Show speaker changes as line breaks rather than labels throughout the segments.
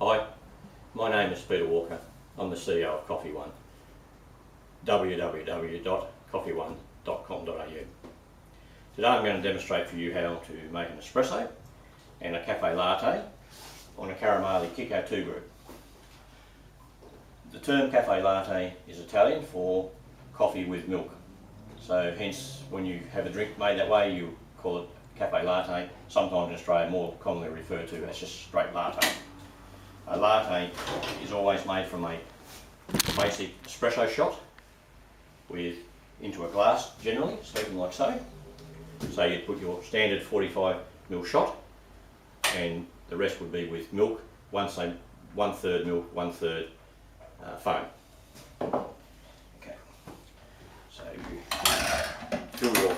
Hi, my name is Peter Walker. I'm the CEO of Coffee One. www.coffeeone.com.au. Today I'm going to demonstrate for you how to make an espresso and a cafe latte on a Carimali Kicco 2 group. The term cafe latte is Italian for coffee with milk. So hence when you have a drink made that way you call it cafe latte, sometimes in Australia more commonly referred to as just straight latte. A latte is always made from a basic espresso shot into a glass generally, something like so. So you put your standard 45ml shot and the rest would be with milk, one third milk, 1/3 foam. Okay. So you fill your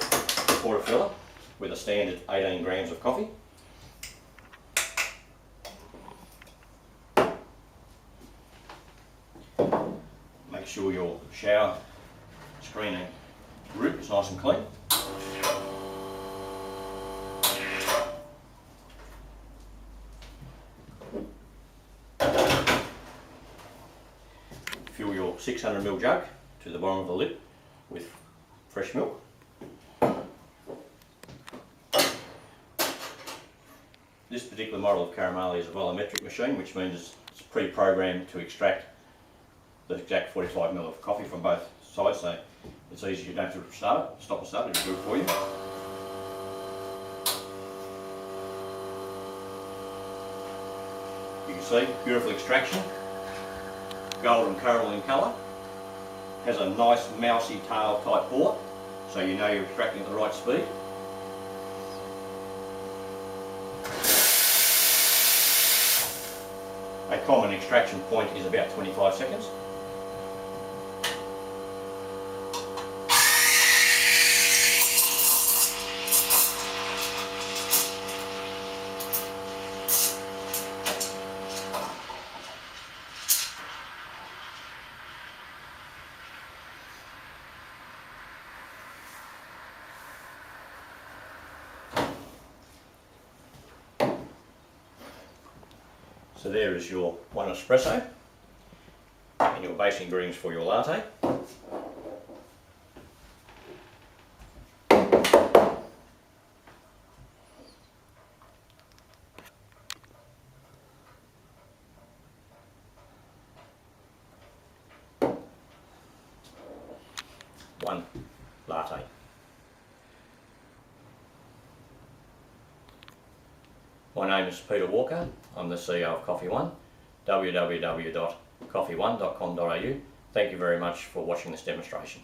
portafilter with a standard 18 grams of coffee. Make sure your shower screen and group is nice and clean. Fill your 600ml jug to the bottom of the lip with fresh milk. This particular model of Carimali is a volumetric machine, which means it's pre-programmed to extract the exact 45ml of coffee from both sides, so it's easy, you don't have to stop and start it, it'll do it for you. You can see, beautiful extraction, golden caramel in colour, has a nice mousy tail type pour, so you know you're extracting at the right speed. A common extraction point is about 25 seconds. So there is your one espresso and your base ingredients for your latte. One latte. My name is Peter Walker. I'm the CEO of Coffee One. www.coffeeone.com.au. Thank you very much for watching this demonstration.